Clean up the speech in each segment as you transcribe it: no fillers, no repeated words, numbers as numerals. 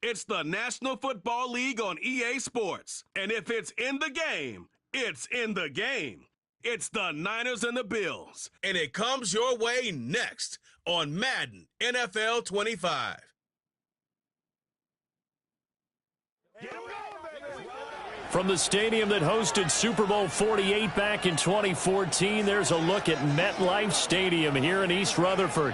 It's the National Football League on EA Sports. And if it's in the game, it's in the game. It's the Niners and the Bills. And it comes your way next on Madden NFL 25. From the stadium that hosted Super Bowl 48 back in 2014, there's a look at MetLife Stadium here in East Rutherford.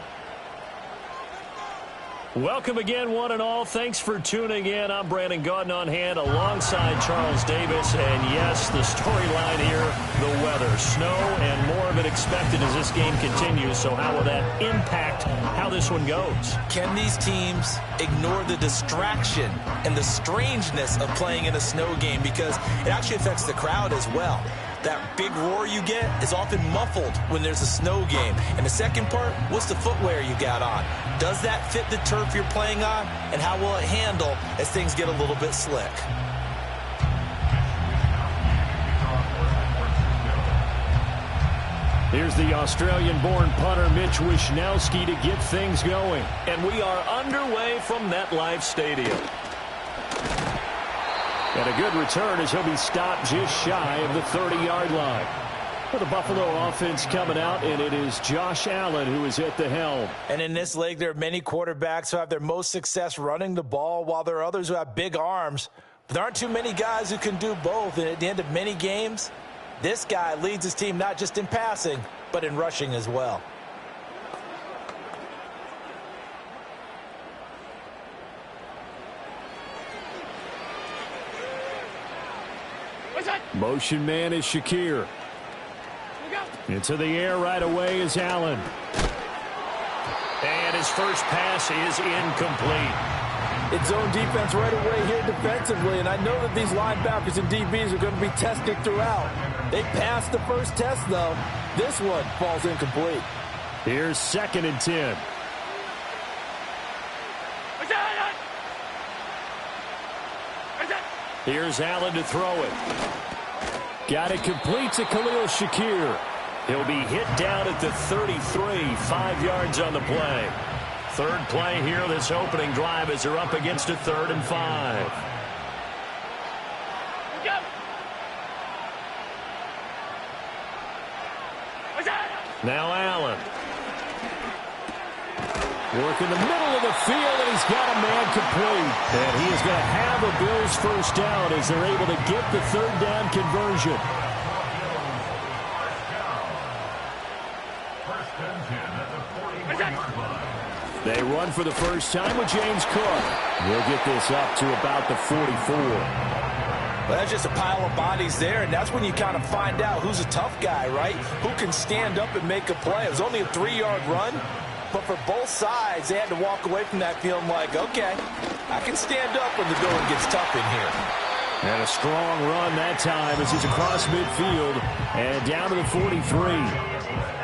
Welcome again, one and all. Thanks for tuning in. I'm Brandon Gaudin on hand alongside Charles Davis. And yes, the storyline here, the weather. Snow and more of it expected as this game continues. So how will that impact how this one goes? Can these teams ignore the distraction and the strangeness of playing in a snow game? Because it actually affects the crowd as well. That big roar you get is often muffled when there's a snow game. And the second part, what's the footwear you got on? Does that fit the turf you're playing on? And how will it handle as things get a little bit slick? Here's the Australian-born punter Mitch Wishnowsky to get things going. And we are underway from MetLife Stadium. And a good return as he'll be stopped just shy of the 30-yard line. For the Buffalo offense coming out, and it is Josh Allen who is at the helm. And in this league, there are many quarterbacks who have their most success running the ball, while there are others who have big arms. But there aren't too many guys who can do both. And at the end of many games, this guy leads his team not just in passing, but in rushing as well. Motion man is Shakir. Into the air right away is Allen. And his first pass is incomplete. It's zone defense right away here defensively, and I know that these linebackers and DBs are going to be tested throughout. They passed the first test, though. This one falls incomplete. Here's 2nd and 10. Here's Allen to throw it. Got it complete to Khalil Shakir. He'll be hit down at the 33, 5 yards on the play. Third play here, this opening drive as they're up against a 3rd and 5. Now Allen. Work in the middle of the field, and he's got a man complete. And he is going to have a Bills first down as they're able to get the 3rd down conversion. They run for the first time with James Cook. We'll get this up to about the 44. Well, that's just a pile of bodies there, and that's when you kind of find out who's a tough guy, right? Who can stand up and make a play. It was only a 3-yard run, but for both sides, they had to walk away from that feeling like, okay, I can stand up when the going gets tough in here. And a strong run that time as he's across midfield and down to the 43.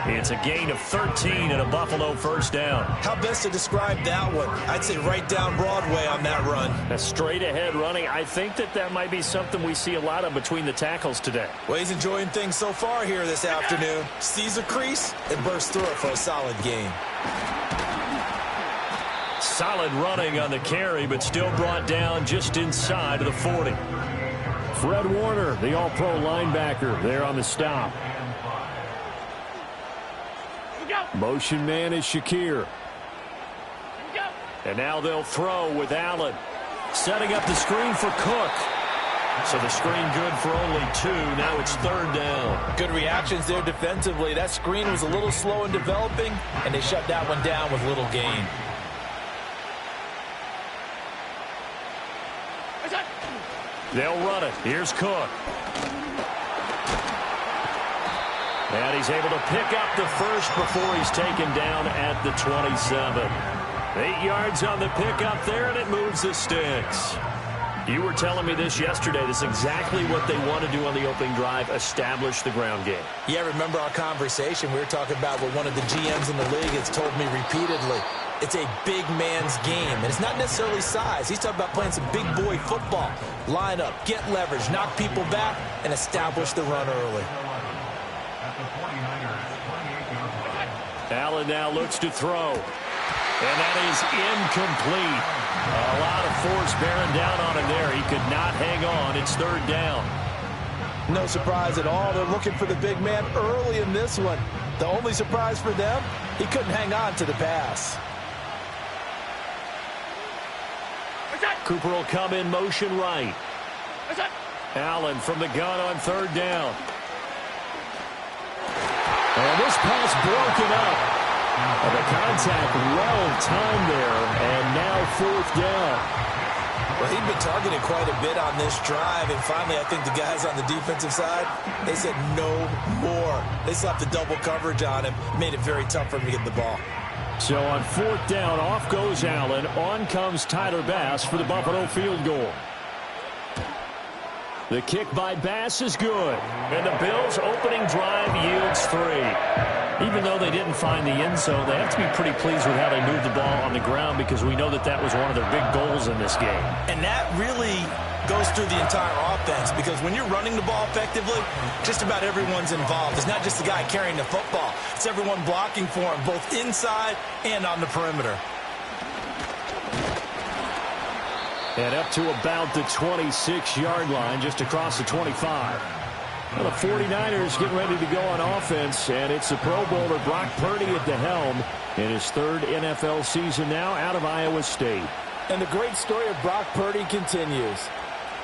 It's a gain of 13 and a Buffalo first down. How best to describe that one? I'd say right down Broadway on that run. A straight ahead running. I think that might be something we see a lot of between the tackles today. Well, he's enjoying things so far here this afternoon. Sees a crease and bursts through it for a solid gain. Solid running on the carry, but still brought down just inside of the 40. Fred Warner, the all-pro linebacker, there on the stop. Motion man is Shakir. And now they'll throw with Allen. Setting up the screen for Cook. So the screen good for only 2. Now it's 3rd down. Good reactions there defensively. That screen was a little slow in developing, and they shut that one down with little gain. They'll run it. Here's Cook. And he's able to pick up the first before he's taken down at the 27. 8 yards on the pickup there, and it moves the sticks. You were telling me this yesterday. This is exactly what they want to do on the opening drive, establish the ground game. Yeah, remember our conversation? We were talking about what one of the GMs in the league has told me repeatedly. It's a big man's game, and it's not necessarily size. He's talking about playing some big boy football. Line up, get leverage, knock people back, and establish the run early. Allen now looks to throw. And that is incomplete. A lot of force bearing down on him there. He could not hang on. It's third down. No surprise at all. They're looking for the big man early in this one. The only surprise for them, he couldn't hang on to the pass. Cooper will come in motion right. Allen from the gun on third down. And this pass broken up. And the contact well timed there, and now fourth down. Well, he'd been targeted quite a bit on this drive, and finally I think the guys on the defensive side, they said no more. They slapped the double coverage on him, made it very tough for him to get the ball. So on fourth down, off goes Allen. On comes Tyler Bass for the Buffalo field goal. The kick by Bass is good. And the Bills' opening drive yields 3. Even though they didn't find the end zone, they have to be pretty pleased with how they moved the ball on the ground because we know that that was one of their big goals in this game. And that really goes through the entire offense because when you're running the ball effectively, just about everyone's involved. It's not just the guy carrying the football. It's everyone blocking for him, both inside and on the perimeter. And up to about the 26-yard line, just across the 25. Well, the 49ers getting ready to go on offense, and it's the Pro Bowler Brock Purdy at the helm in his third NFL season now out of Iowa State. And the great story of Brock Purdy continues.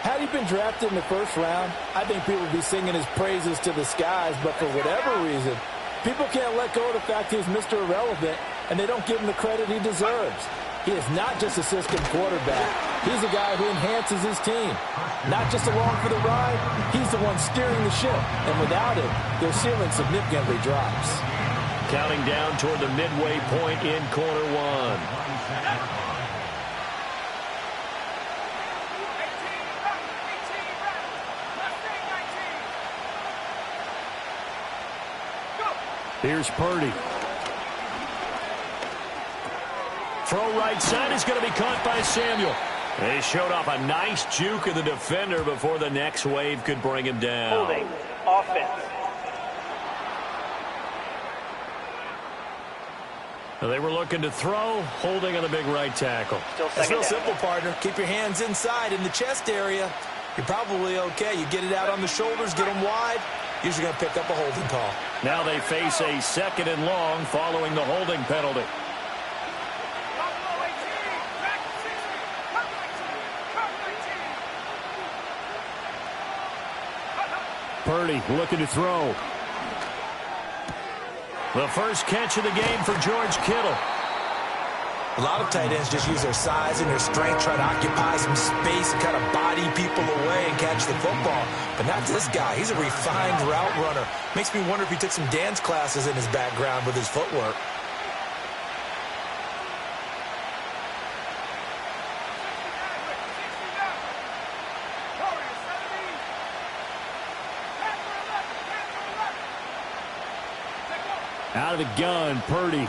Had he been drafted in the first round, I think people would be singing his praises to the skies, but for whatever reason, people can't let go of the fact he's Mr. Irrelevant, and they don't give him the credit he deserves. He is not just a system quarterback. He's a guy who enhances his team. Not just along for the ride, he's the one steering the ship. And without him, their ceiling significantly drops. Counting down toward the midway point in quarter one. Here's Purdy. Throw right side is going to be caught by Samuel. They showed off a nice juke of the defender before the next wave could bring him down. Holding, offense. They were looking to throw, holding on the big right tackle. It's real simple, partner. Keep your hands inside in the chest area. You're probably okay. You get it out on the shoulders, get them wide. Usually going to pick up a holding call. Now they face a second and long following the holding penalty. Purdy looking to throw. The first catch of the game for George Kittle. A lot of tight ends just use their size and their strength, try to occupy some space and kind of body people away and catch the football. But not this guy. He's a refined route runner. Makes me wonder if he took some dance classes in his background with his footwork. Out of the gun, Purdy.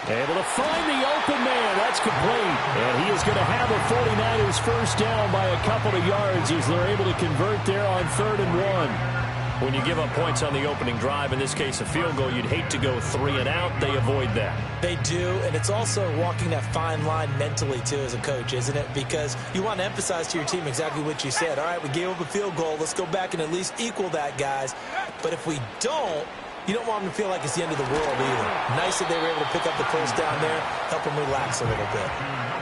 Able to find the open man. That's complete. And he is going to have a 49ers first down by a couple of yards as they're able to convert there on 3rd and 1. When you give up points on the opening drive, in this case a field goal, you'd hate to go 3 and out. They avoid that. They do, and it's also walking that fine line mentally, too, as a coach, isn't it? Because you want to emphasize to your team exactly what you said. All right, we gave up a field goal. Let's go back and at least equal that, guys. But if we don't, you don't want them to feel like it's the end of the world either. Nice that they were able to pick up the first down there, help them relax a little bit.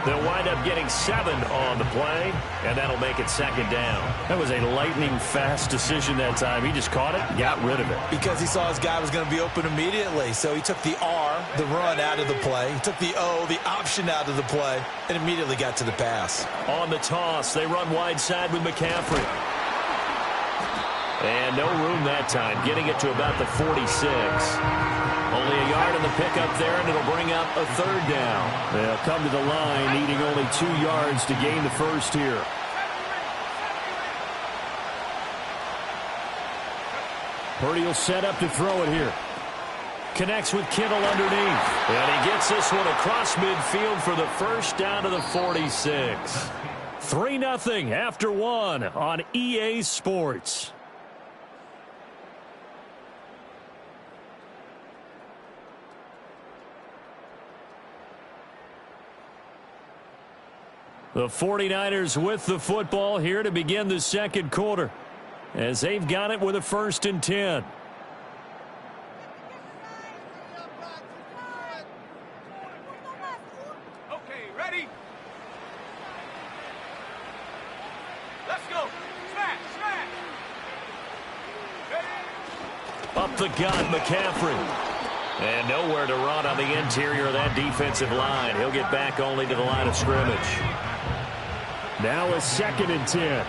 They'll wind up getting 7 on the play, and that'll make it second down. That was a lightning-fast decision that time. He just caught it, got rid of it. Because he saw his guy was going to be open immediately. So he took the R, the run, out of the play. He took the O, the option, out of the play, and immediately got to the pass. On the toss, they run wide side with McCaffrey. And no room that time, getting it to about the 46. Only a yard on the pickup there, and it'll bring up a 3rd down. They'll come to the line, needing only 2 yards to gain the first here. Purdy will set up to throw it here. Connects with Kittle underneath. And he gets this one across midfield for the first down to the 46. 3-0 after 1 on EA Sports. The 49ers with the football here to begin the second quarter, as they've got it with a 1st and 10. Okay, ready? Let's go. Smash, smash. Up the gut, McCaffrey. And nowhere to run on the interior of that defensive line. He'll get back only to the line of scrimmage. Now a 2nd and 10.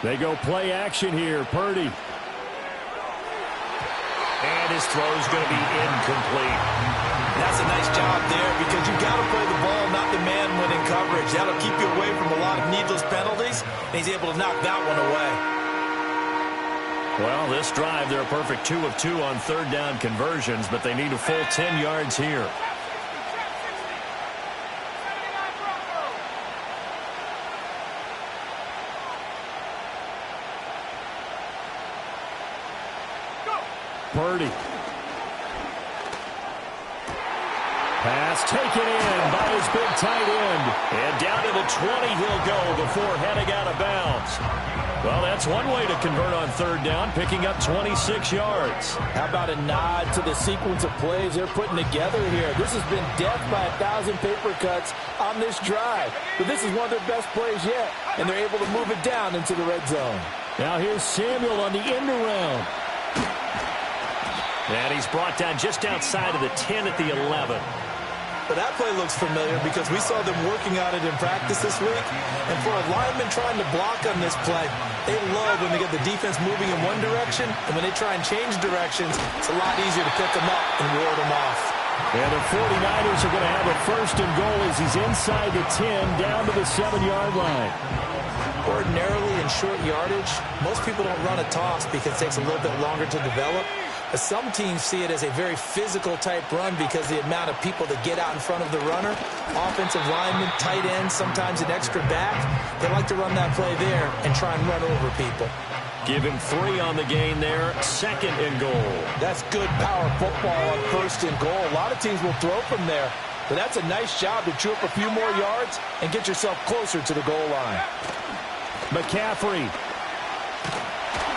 They go play action here. Purdy. And his throw's going to be incomplete. That's a nice job there because you've got to play the ball, not the man when in coverage. That'll keep you away from a lot of needless penalties, and he's able to knock that one away. Well, this drive, they're a perfect 2 of 2 on 3rd down conversions, but they need a full 10 yards here. Purdy. Pass taken in by his big tight end. And down to the 20 he'll go before heading out of bounds. Well, that's one way to convert on 3rd down, picking up 26 yards. How about a nod to the sequence of plays they're putting together here? This has been death by 1,000 paper cuts on this drive. But this is one of their best plays yet, and they're able to move it down into the red zone. Now here's Samuel on the end around. And he's brought down just outside of the 10 at the 11. But that play looks familiar because we saw them working on it in practice this week. And for a lineman trying to block on this play, they love when they get the defense moving in one direction. And when they try and change directions, it's a lot easier to pick them up and ward them off. And the 49ers are going to have a 1st and goal as he's inside the 10 down to the 7-yard line. Ordinarily in short yardage, most people don't run a toss because it takes a little bit longer to develop. But some teams see it as a very physical type run because the amount of people that get out in front of the runner, offensive linemen, tight ends, sometimes an extra back, they like to run that play there and try and run over people. Give him 3 on the gain there, 2nd and goal. That's good power football on 1st and goal. A lot of teams will throw from there, but that's a nice job to chew up a few more yards and get yourself closer to the goal line. McCaffrey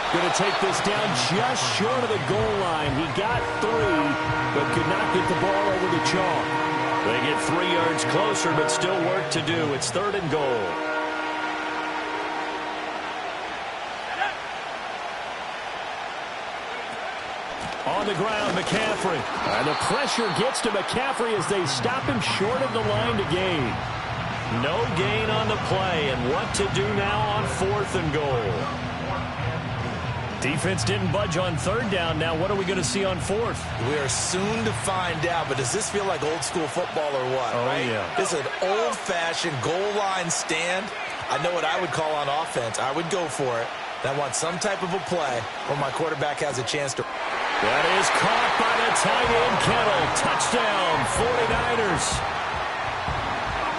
going to take this down just short of the goal line. He got 3, but could not get the ball over the chalk. They get 3 yards closer, but still work to do. It's 3rd and goal. On the ground, McCaffrey. And the pressure gets to McCaffrey as they stop him short of the line to gain. No gain on the play, and what to do now on 4th and goal. Defense didn't budge on 3rd down. Now what are we going to see on 4th? We are soon to find out, but does this feel like old school football or what? Oh, right? yeah. This is an old-fashioned goal line stand. I know what I would call on offense. I would go for it. I want some type of a play where my quarterback has a chance to. That is caught by the tight end, Kettle. Touchdown, 49ers.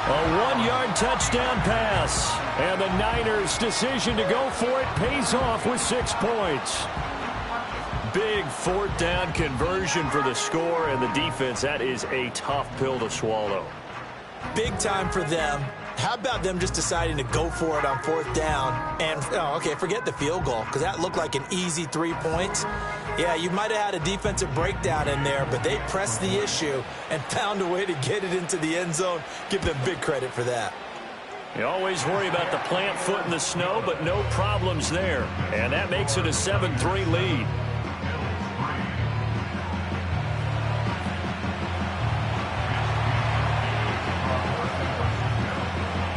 A 1-yard touchdown pass. And the Niners' decision to go for it pays off with 6 points. Big 4th down conversion for the score, and the defense, that is a tough pill to swallow. Big time for them. How about them just deciding to go for it on 4th down? And, okay, forget the field goal, because that looked like an easy 3 points. Yeah, you might have had a defensive breakdown in there, but they pressed the issue and found a way to get it into the end zone. Give them big credit for that. You always worry about the plant foot in the snow, but no problems there. And that makes it a 7-3 lead.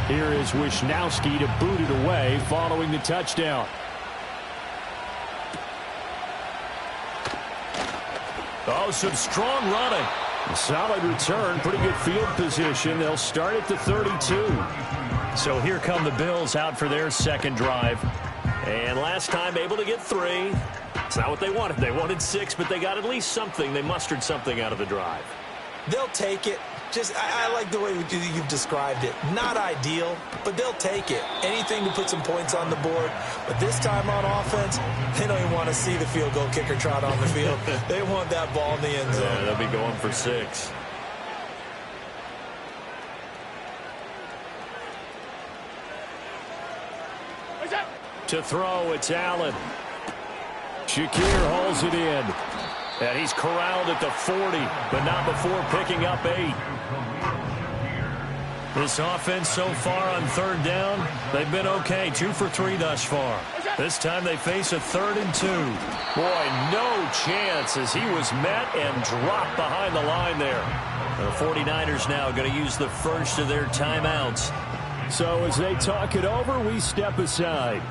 Here is Wisnowski to boot it away following the touchdown. Oh, some strong running. A solid return, pretty good field position. They'll start at the 32. So here come the Bills out for their 2nd drive. And last time able to get 3. It's not what they wanted. They wanted 6, but they got at least something. They mustered something out of the drive. They'll take it. I like the way you've described it. Not ideal, but they'll take it. Anything to put some points on the board. But this time on offense, they don't even want to see the field goal kicker trot on the field. They want that ball in the end zone. Yeah, they'll be going for 6. To throw, it's Allen. Shakir holds it in. And he's corralled at the 40, but not before picking up 8. This offense so far on 3rd down, they've been okay. 2 for 3 thus far. This time they face a 3rd and 2. Boy, no chance as he was met and dropped behind the line there. The 49ers now going to use the first of their timeouts. So as they talk it over, we step aside.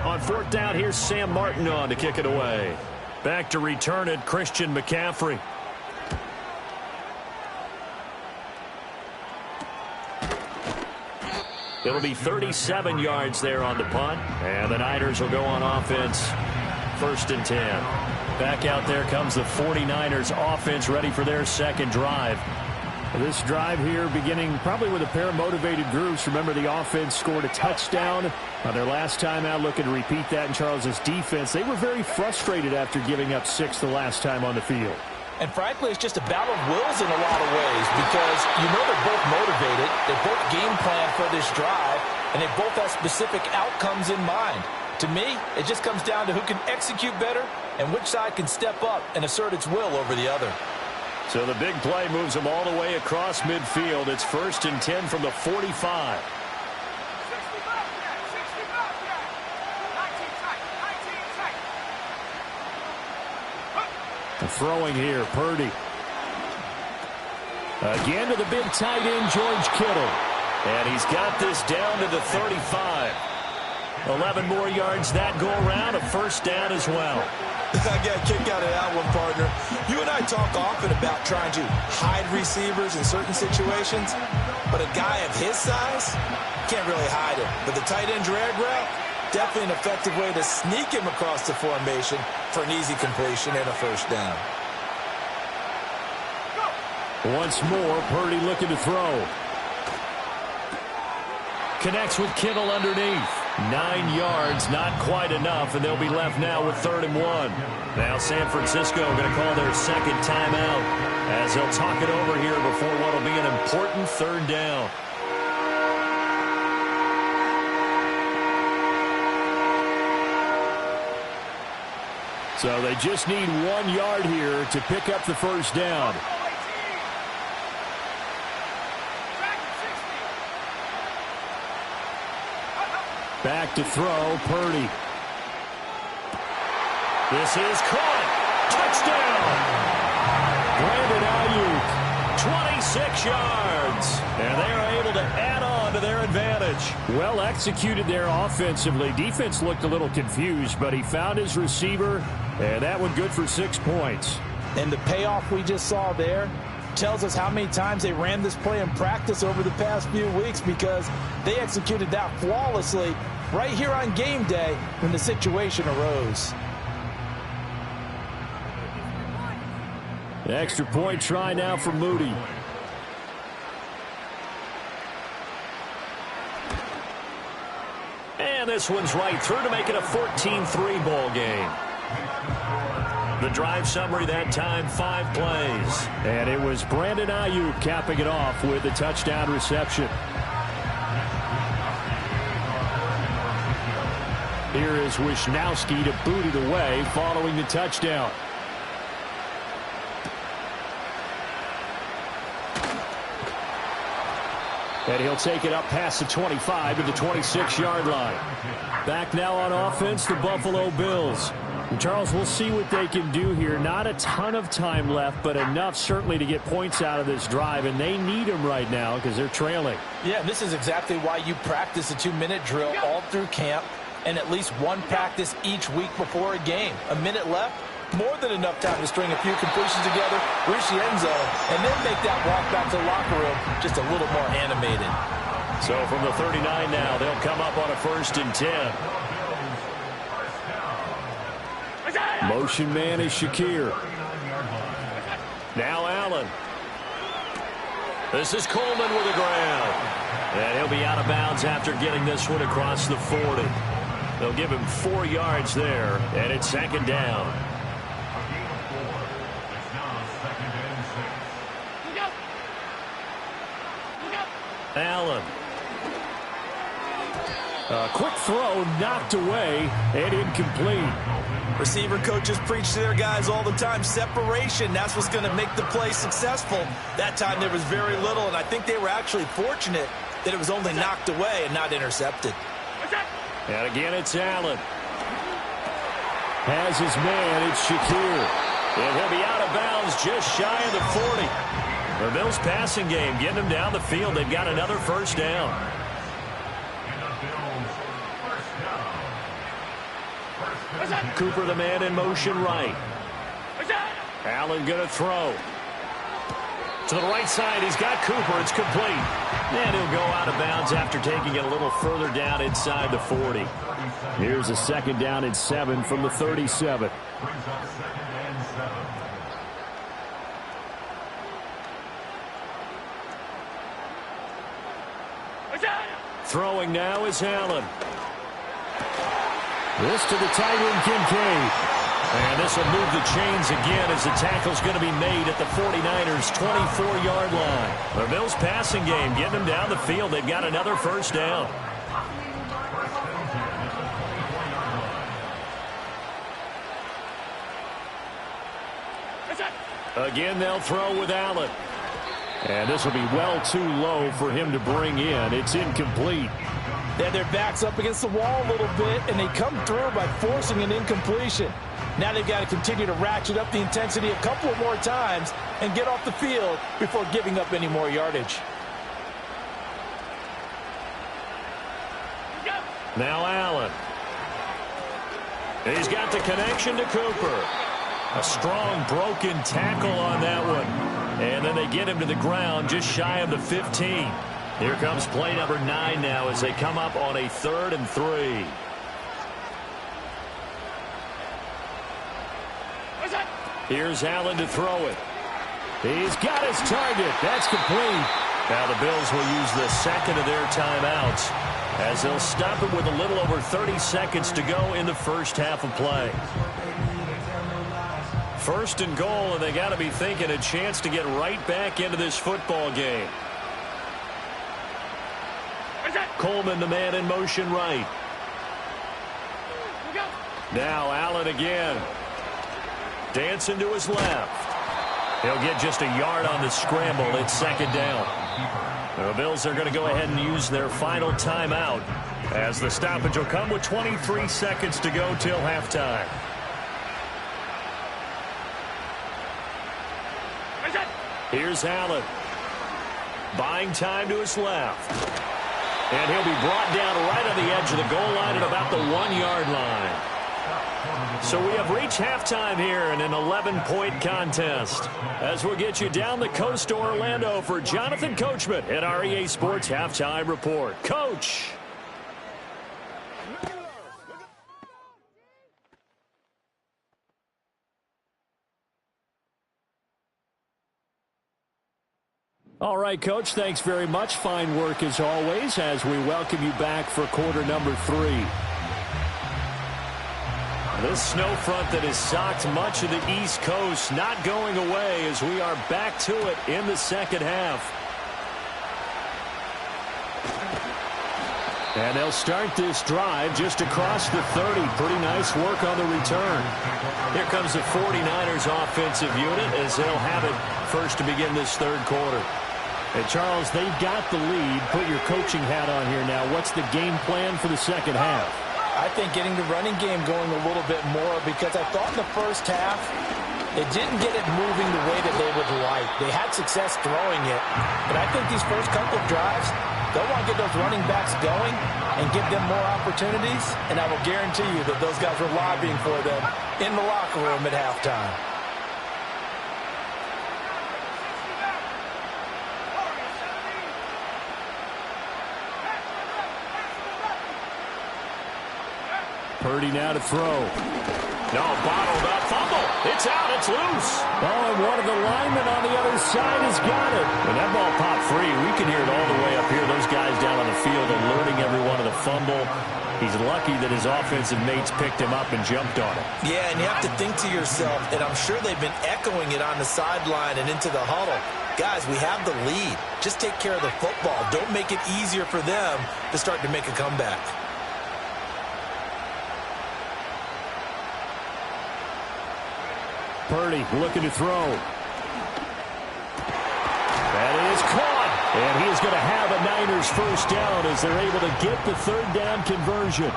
On 4th down, here's Sam Martin on to kick it away. Back to return it, Christian McCaffrey. It'll be 37 yards there on the punt. And the Niners will go on offense. 1st and 10. Back out there comes the 49ers offense ready for their 2nd drive. This drive here beginning probably with a pair of motivated groups. Remember, the offense scored a touchdown on their last time out. Looking to repeat that in Charles's defense. They were very frustrated after giving up 6 the last time on the field. And frankly, it's just a battle of wills in a lot of ways because you know they're both motivated. They both game plan for this drive, and they both have specific outcomes in mind. To me, it just comes down to who can execute better and which side can step up and assert its will over the other. So the big play moves them all the way across midfield. It's 1st and 10 from the 45. Throwing here, Purdy. Again to the big tight end, George Kittle. And he's got this down to the 35. 11 more yards that go around, a 1st down as well. I got a kick out of that one, partner. You and I talk often about trying to hide receivers in certain situations, but a guy of his size can't really hide him. But the tight end drag route, definitely an effective way to sneak him across the formation for an easy completion and a 1st down. Once more, Purdy looking to throw. Connects with Kittle underneath. 9 yards, not quite enough, and they'll be left now with 3rd and 1. Now San Francisco going to call their 2nd timeout as they'll talk it over here before what will be an important 3rd down. So they just need 1 yard here to pick up the 1st down. Back to throw, Purdy. This is caught. Touchdown. Brandon Ayuk, 26 yards. And they are able to add on to their advantage. Well executed there offensively. Defense looked a little confused, but he found his receiver, and that one good for 6 points. And the payoff we just saw there tells us how many times they ran this play in practice over the past few weeks because they executed that flawlessly right here on game day when the situation arose. The extra point try now for Moody. And this one's right through to make it a 14-3 ball game. The drive summary that time, 5 plays. And it was Brandon Ayuk capping it off with a touchdown reception. Here is Wisnowski to boot it away following the touchdown. And he'll take it up past the 25 to the 26-yard line. Back now on offense, the Buffalo Bills. And Charles, we'll see what they can do here. Not a ton of time left, but enough certainly to get points out of this drive. And they need them right now because they're trailing. Yeah, this is exactly why you practice a 2-minute drill all through camp and at least one practice each week before a game. A minute left, more than enough time to string a few completions together, reach the end zone, and then make that walk back to the locker room just a little more animated. So from the 39 now, they'll come up on a 1st and 10. Motion man is Shakir. Now Allen. This is Coleman with a grab. And he'll be out of bounds after getting this one across the 40. They'll give him 4 yards there, and it's second down. Allen. A quick throw knocked away and incomplete. Receiver coaches preach to their guys all the time. Separation, that's what's going to make the play successful. That time there was very little, and I think they were actually fortunate that it was only knocked away and not intercepted. And again, it's Allen. Has his man, it's Shakir. And he'll be out of bounds just shy of the 40. The Bills passing game getting them down the field. They've got another first down. Cooper, the man in motion right. Allen going to throw. To the right side, he's got Cooper. It's complete. And he'll go out of bounds after taking it a little further down inside the 40. Here's a second down and 7 from the 37. Throwing now is Allen. This to the tight end, Kincaid. And this will move the chains again as the tackle's going to be made at the 49ers' 24-yard line. The Bills passing game getting them down the field. They've got another first down. Again, they'll throw with Allen. And this will be well too low for him to bring in. It's incomplete. They have their backs up against the wall a little bit, and they come through by forcing an incompletion. Now they've got to continue to ratchet up the intensity a couple of more times and get off the field before giving up any more yardage. Now Allen. He's got the connection to Cooper. A strong broken tackle on that one. And then they get him to the ground just shy of the 15. Here comes play number 9 now as they come up on a 3rd and 3. Here's Allen to throw it. He's got his target. That's complete. Now the Bills will use the second of their timeouts as they'll stop it with a little over 30 seconds to go in the first half of play. 1st and goal, and they got to be thinking a chance to get right back into this football game. Coleman, the man in motion right. Now Allen again. Dancing to his left. He'll get just a yard on the scramble. It's second down. The Bills are going to go ahead and use their final timeout as the stoppage will come with 23 seconds to go till halftime. Here's Allen. Buying time to his left. And he'll be brought down right on the edge of the goal line at about the 1-yard line. So we have reached halftime here in an 11-point contest. As we'll get you down the coast to Orlando for Jonathan Coachman at our EA Sports Halftime Report. Coach. All right, Coach, thanks very much. Fine work as always as we welcome you back for quarter number 3. This snow front that has socked much of the East Coast not going away as we are back to it in the second half. And they'll start this drive just across the 30. Pretty nice work on the return. Here comes the 49ers offensive unit as they'll have it first to begin this third quarter. Hey, Charles, they've got the lead. Put your coaching hat on here now. What's the game plan for the second half? I think getting the running game going a little bit more because I thought in the first half it didn't get it moving the way that they would like. They had success throwing it, but I think these first couple of drives, they'll want to get those running backs going and give them more opportunities, and I will guarantee you that those guys were lobbying for them in the locker room at halftime. Purdy now to throw. No, bottled up, fumble. It's out, it's loose. Oh, and one of the linemen on the other side has got it. When that ball popped free, we can hear it all the way up here. Those guys down on the field alerting everyone of the fumble. He's lucky that his offensive mates picked him up and jumped on him. Yeah, and you have to think to yourself, and I'm sure they've been echoing it on the sideline and into the huddle. Guys, we have the lead. Just take care of the football. Don't make it easier for them to start to make a comeback. Purdy looking to throw. That is caught. And he is going to have a Niners first down as they're able to get the third down conversion.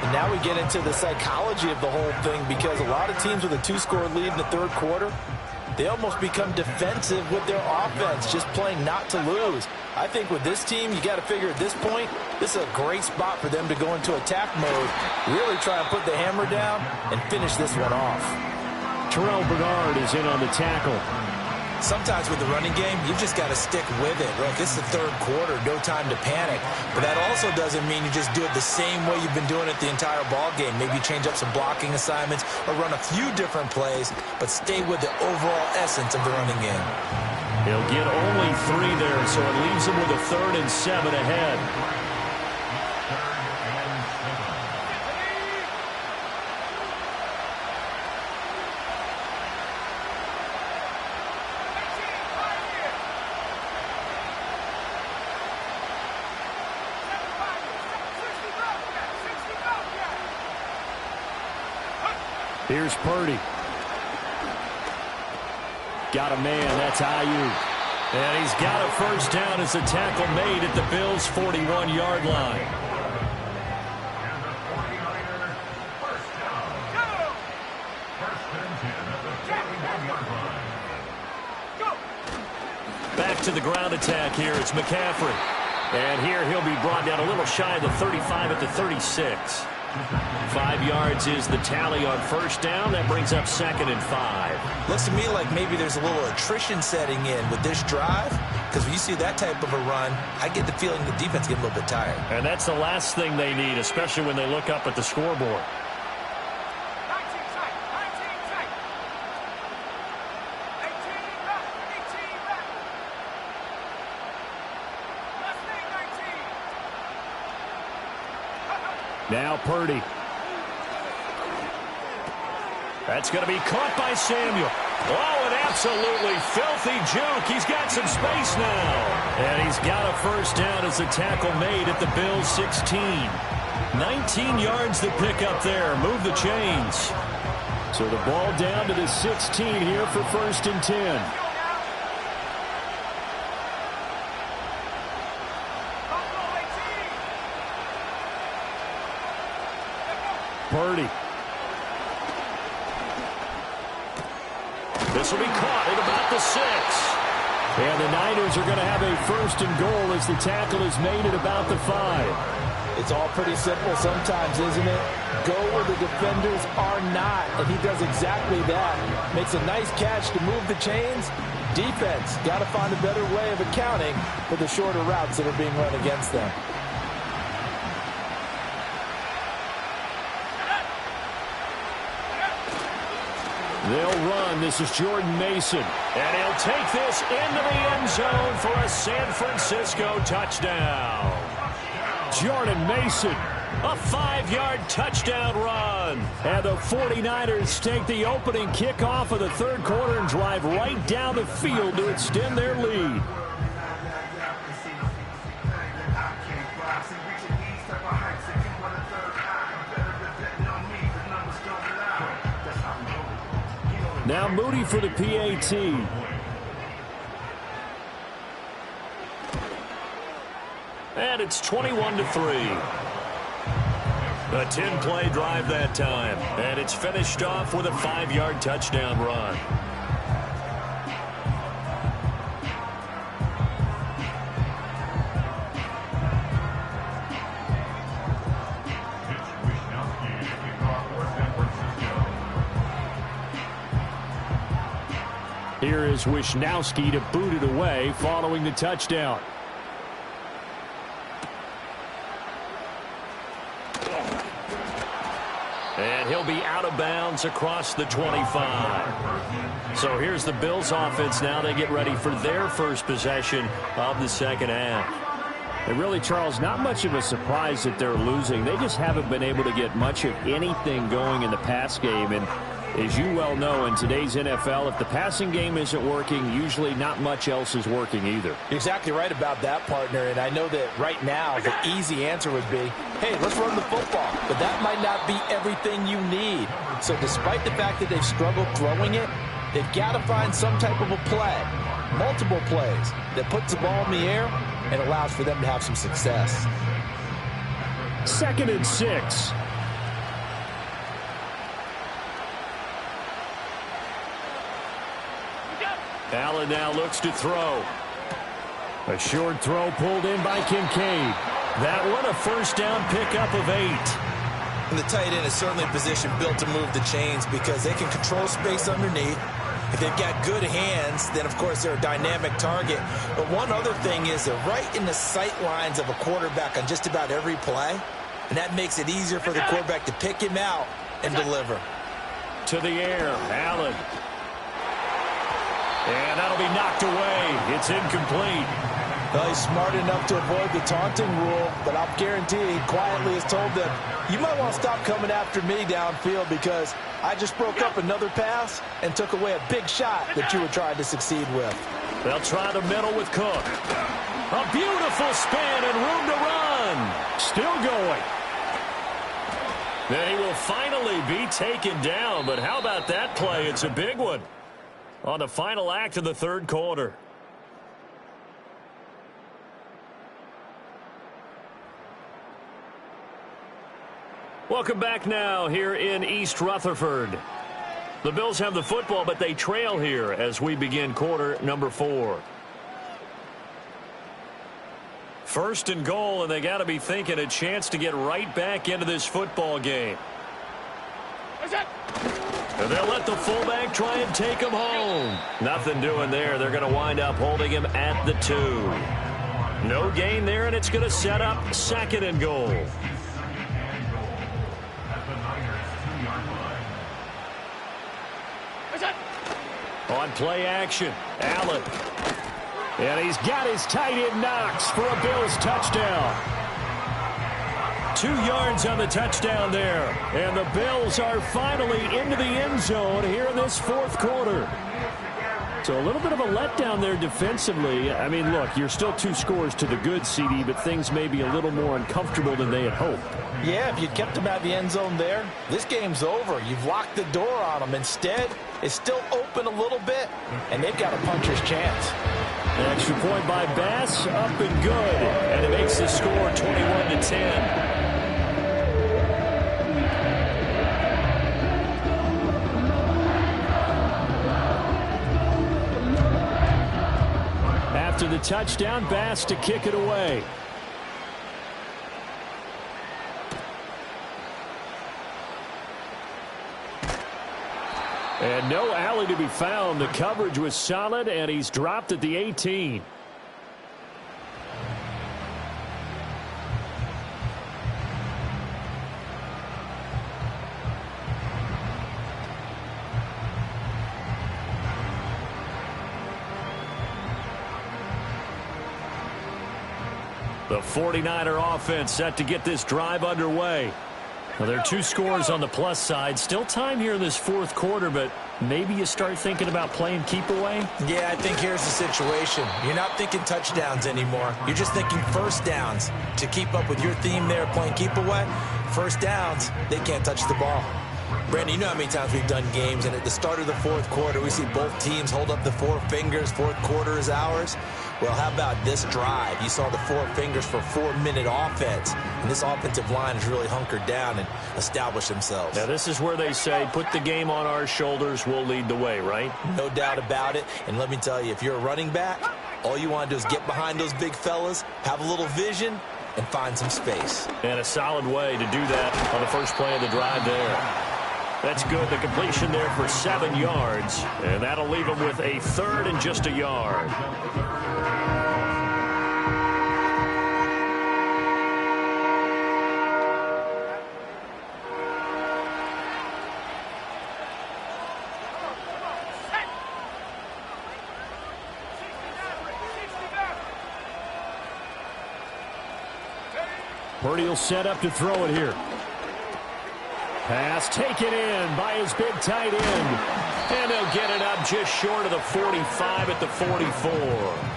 And now we get into the psychology of the whole thing, because a lot of teams with a 2-score lead in the third quarter, they almost become defensive with their offense, just playing not to lose. I think with this team, you got to figure at this point, this is a great spot for them to go into attack mode, really try and put the hammer down and finish this one off. Terrell Bernard is in on the tackle. Sometimes with the running game, you've just got to stick with it. Look, it's the third quarter, no time to panic. But that also doesn't mean you just do it the same way you've been doing it the entire ball game. Maybe change up some blocking assignments or run a few different plays, but stay with the overall essence of the running game. He'll get only 3 there, so it leaves him with a 3rd and 7 ahead. Here's Purdy. Got a man, that's Ayuk. And he's got a first down as the tackle made at the Bills' 41-yard line. Back to the ground attack here, it's McCaffrey. And here he'll be brought down a little shy of the 35 at the 36. 5 yards is the tally on first down. That brings up 2nd and 5. Looks to me like maybe there's a little attrition setting in with this drive, because when you see that type of a run, I get the feeling the defense gets a little bit tired. And that's the last thing they need, especially when they look up at the scoreboard. Now Purdy. That's going to be caught by Samuel. Oh, an absolutely filthy juke. He's got some space now. And he's got a first down as the tackle made at the Bills' 16. 19 yards to pick up there. Move the chains. So the ball down to the 16 here for 1st and 10. Purdy. This will be caught at about the 6. And the Niners are going to have a 1st and goal as the tackle is made at about the 5. It's all pretty simple sometimes, isn't it? Go where the defenders are not, and he does exactly that. Makes a nice catch to move the chains. Defense, got to find a better way of accounting for the shorter routes that are being run against them. They'll run. This is Jordan Mason. And he'll take this into the end zone for a San Francisco touchdown. Jordan Mason, a 5-yard touchdown run. And the 49ers take the opening kickoff of the third quarter and drive right down the field to extend their lead. Now Moody for the PAT. And it's 21-3. A 10-play drive that time. And it's finished off with a 5-yard touchdown run. Here is Wishnowski to boot it away following the touchdown. And he'll be out of bounds across the 25. So here's the Bills offense now. They get ready for their first possession of the second half. And really, Charles, not much of a surprise that they're losing. They just haven't been able to get much of anything going in the pass game. And as you well know, in today's NFL, if the passing game isn't working, usually not much else is working either. You're exactly right about that, partner. And I know that right now the easy answer would be, hey, let's run the football. But that might not be everything you need. So despite the fact that they've struggled throwing it, they've got to find some type of a play, multiple plays, that puts the ball in the air and allows for them to have some success. 2nd and 6. Allen now looks to throw. A short throw pulled in by Kincaid. That one a first down pickup of 8. And the tight end is certainly a position built to move the chains because they can control space underneath. If they've got good hands, then, of course, they're a dynamic target. But one other thing is they're right in the sight lines of a quarterback on just about every play, and that makes it easier for the quarterback to pick him out and deliver. To the air, Allen. And that'll be knocked away. It's incomplete. Well, he's smart enough to avoid the taunting rule, but I'll guarantee he quietly has told them, you might want to stop coming after me downfield because I just broke up another pass and took away a big shot that you were trying to succeed with. They'll try the middle with Cook. A beautiful spin and room to run. Still going. Then he will finally be taken down, but how about that play? It's a big one on the final act of the third quarter. Welcome back now here in East Rutherford. The Bills have the football, but they trail here as we begin quarter number 4. First and goal, and they got to be thinking a chance to get right back into this football game. And they'll let the fullback try and take him home. Nothing doing there. They're going to wind up holding him at the 2. No gain there, and it's going to set up 2nd and goal. On play action, Allen. And he's got his tight end Knox for a Bills touchdown. 2 yards on the touchdown there. And the Bills are finally into the end zone here in this fourth quarter. So a little bit of a letdown there defensively. I mean, look, you're still 2 scores to the good, CD, but things may be a little more uncomfortable than they had hoped. Yeah, if you kept them out of the end zone there, this game's over. You've locked the door on them. Instead, it's still open a little bit, and they've got a puncher's chance. An extra point by Bass, up and good. And it makes the score 21-10. After the touchdown, Bass to kick it away. And no alley to be found. The coverage was solid, and he's dropped at the 18. The 49er offense set to get this drive underway. Well, there are 2 scores on the plus side. Still time here in this fourth quarter, but maybe you start thinking about playing keep away? Yeah, I think here's the situation. You're not thinking touchdowns anymore. You're just thinking first downs. To keep up with your theme there, playing keep away, first downs, they can't touch the ball. Brandon, you know how many times we've done games, and at the start of the fourth quarter, we see both teams hold up the 4 fingers, fourth quarter is ours. Well, how about this drive? You saw the 4 fingers for 4-minute offense, and this offensive line has really hunkered down and established themselves. Now, this is where they say, put the game on our shoulders, we'll lead the way, right? No doubt about it, and let me tell you, if you're a running back, all you want to do is get behind those big fellas, have a little vision, and find some space. And a solid way to do that on the first play of the drive there. That's good. The completion there for 7 yards. And that'll leave them with a 3rd and just a yard. Purdy will set up to throw it here. Pass taken in by his big tight end. And they'll get it up just short of the 45 at the 44.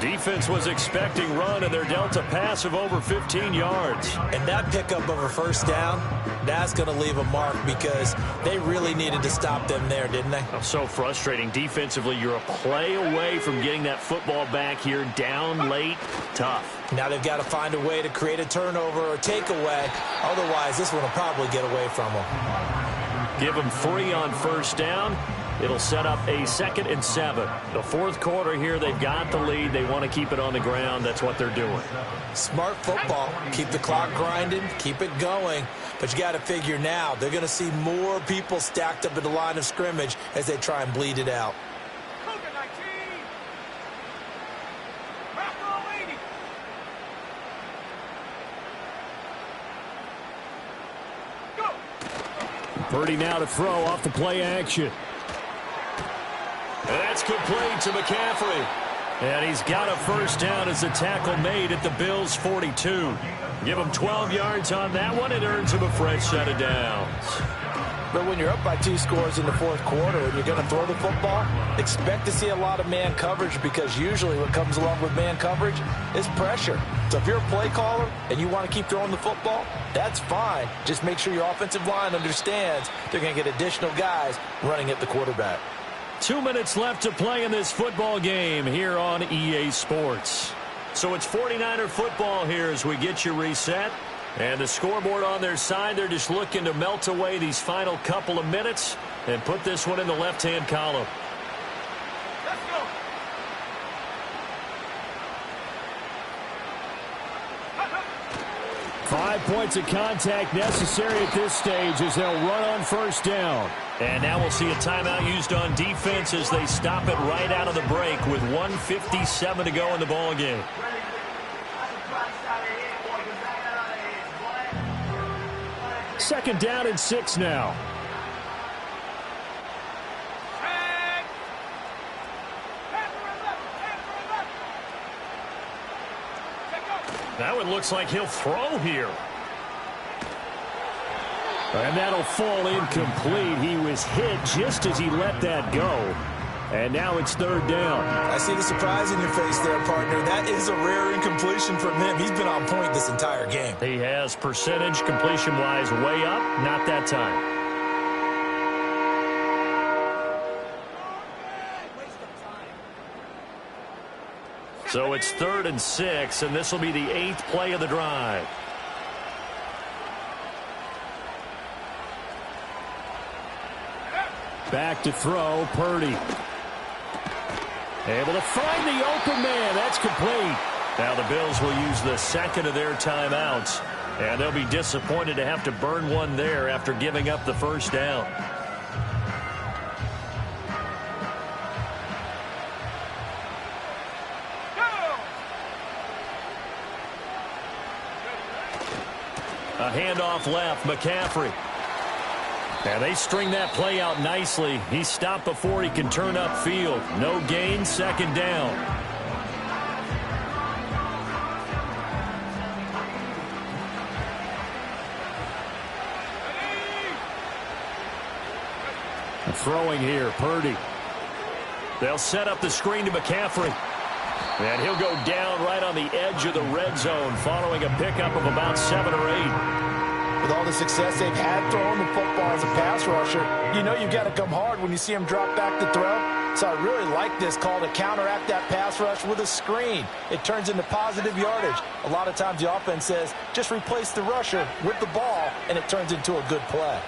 Defense was expecting run, and they're dealt a pass of over 15 yards. And that pickup of a first down, that's going to leave a mark because they really needed to stop them there, didn't they? So frustrating. Defensively, you're a play away from getting that football back here down late. Tough. Now they've got to find a way to create a turnover or takeaway. Otherwise, this one will probably get away from them. Give them 3 on first down. It'll set up a 2nd and 7. The fourth quarter here, they've got the lead. They want to keep it on the ground. That's what they're doing. Smart football. Keep the clock grinding. Keep it going. But you got to figure now, they're going to see more people stacked up at the line of scrimmage as they try and bleed it out. Purdy now to throw off the play action. And that's complete to McCaffrey. And he's got a first down as the tackle made at the Bills' 42. Give him 12 yards on that one. It earns him a fresh set of downs. But when you're up by 2 scores in the fourth quarter and you're going to throw the football, expect to see a lot of man coverage because usually what comes along with man coverage is pressure. So if you're a play caller and you want to keep throwing the football, that's fine. Just make sure your offensive line understands they're going to get additional guys running at the quarterback. 2 minutes left to play in this football game here on EA Sports. So it's 49er football here as we get you reset. And the scoreboard on their side, they're just looking to melt away these final couple of minutes and put this one in the left-hand column. Let's go. 5 points of contact necessary at this stage as they'll run on first down. And now we'll see a timeout used on defense as they stop it right out of the break with 1:57 to go in the ball game. Second down and 6 now. That one looks like he'll throw here. And that'll fall incomplete. He was hit just as he let that go. And now it's third down. I see the surprise in your face there, partner. That is a rare incompletion from him. He's been on point this entire game. He has percentage completion-wise way up. Not that time. So it's 3rd and 6, and this will be the 8th play of the drive. Back to throw, Purdy. Able to find the open man. That's complete. Now the Bills will use the second of their timeouts, and they'll be disappointed to have to burn one there after giving up the first down. A handoff left, McCaffrey. And they string that play out nicely. He's stopped before he can turn upfield. No gain, second down. Throwing here, Purdy. They'll set up the screen to McCaffrey. And he'll go down right on the edge of the red zone following a pickup of about 7 or 8. With all the success they've had throwing the football as a pass rusher, you know you've got to come hard when you see him drop back to throw. So I really like this call to counteract that pass rush with a screen. It turns into positive yardage. A lot of times the offense says, just replace the rusher with the ball, and it turns into a good play.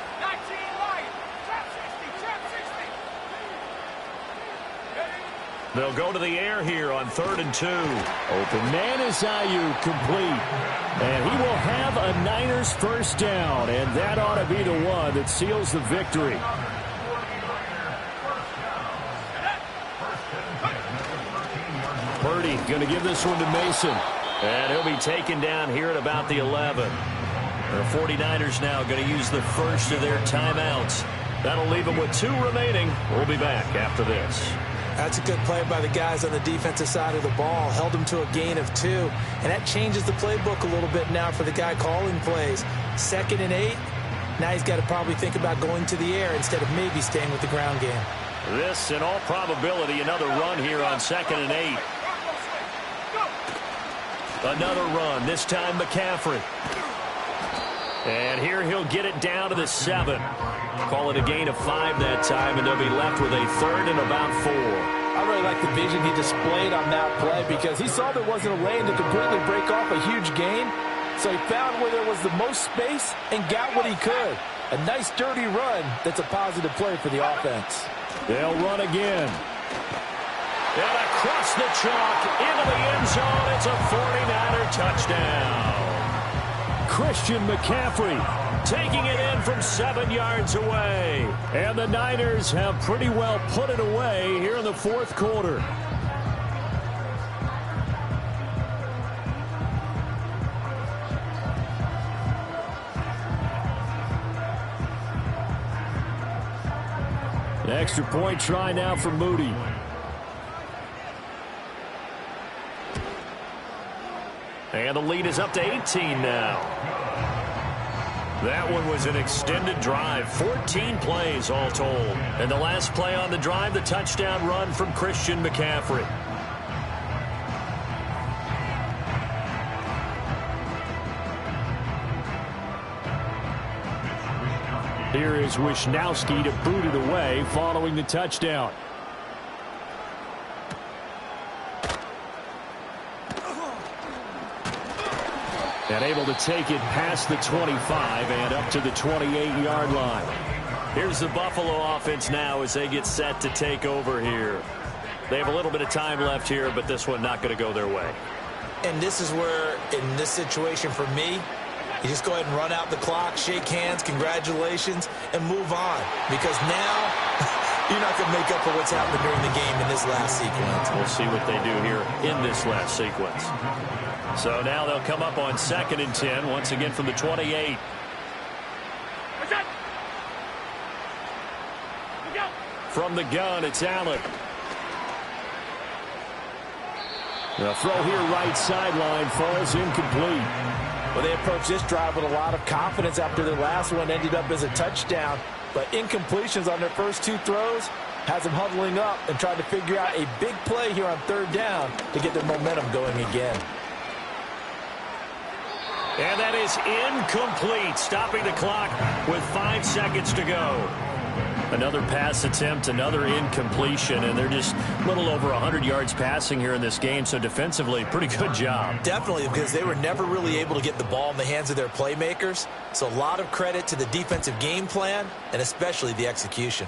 They'll go to the air here on 3rd and 2. Open man is Ayuk, complete. And he will have a Niners first down, and that ought to be the one that seals the victory. Purdy going to give this one to Mason. And he'll be taken down here at about the 11. The 49ers now going to use the first of their timeouts. That'll leave them with 2 remaining. We'll be back after this. That's a good play by the guys on the defensive side of the ball. Held them to a gain of 2. And that changes the playbook a little bit now for the guy calling plays. 2nd and 8. Now he's got to probably think about going to the air instead of maybe staying with the ground game. This, in all probability, another run here on 2nd and 8. Another run, this time McCaffrey. And here he'll get it down to the 7. Call it a gain of 5 that time, and they'll be left with a 3rd and about 4. I really like the vision he displayed on that play because he saw there wasn't a lane to completely break off a huge gain. So he found where there was the most space and got what he could. A nice dirty run that's a positive play for the offense. They'll run again. And across the chalk into the end zone. It's a 49er touchdown. Christian McCaffrey taking it in from 7 yards away. And the Niners have pretty well put it away here in the 4th quarter. An extra point try now for Moody. And the lead is up to 18 now. That one was an extended drive, 14 plays all told. And the last play on the drive, the touchdown run from Christian McCaffrey. Here is Wisnowski to boot it away following the touchdown. And able to take it past the 25 and up to the 28-yard line. Here's the Buffalo offense now as they get set to take over here. They have a little bit of time left here, but this one not going to go their way. And this is where, in this situation for me, you just go ahead and run out the clock, shake hands, congratulations, and move on. Because now, you're not going to make up for what's happened during the game in this last sequence. We'll see what they do here in this last sequence. So now they'll come up on 2nd and 10, once again from the 28. From the gun, it's Allen. The throw here right sideline falls incomplete. Well, they approached this drive with a lot of confidence after their last one ended up as a touchdown. But incompletions on their first 2 throws has them huddling up and trying to figure out a big play here on 3rd down to get their momentum going again. And that is incomplete, stopping the clock with 5 seconds to go. Another pass attempt, another incompletion, and they're just a little over 100 yards passing here in this game, so defensively, pretty good job. Definitely, because they were never really able to get the ball in the hands of their playmakers. So a lot of credit to the defensive game plan, and especially the execution.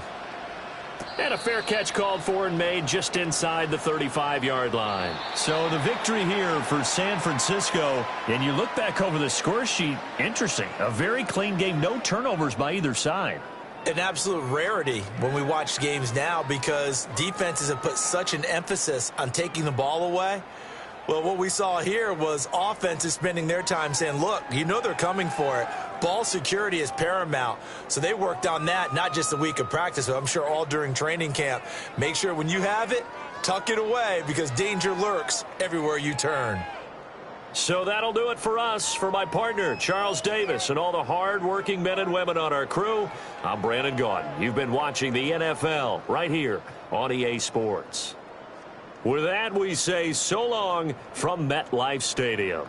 And a fair catch called for and made just inside the 35-yard line. So the victory here for San Francisco. And you look back over the score sheet, interesting. A very clean game, no turnovers by either side. An absolute rarity when we watch games now because defenses have put such an emphasis on taking the ball away. Well, what we saw here was offenses spending their time saying, look, you know they're coming for it. Ball security is paramount. So they worked on that, not just a week of practice, but I'm sure all during training camp. Make sure when you have it, tuck it away because danger lurks everywhere you turn. So that'll do it for us. For my partner, Charles Davis, and all the hard-working men and women on our crew, I'm Brandon Gaudin. You've been watching the NFL right here on EA Sports. With that, we say so long from MetLife Stadium.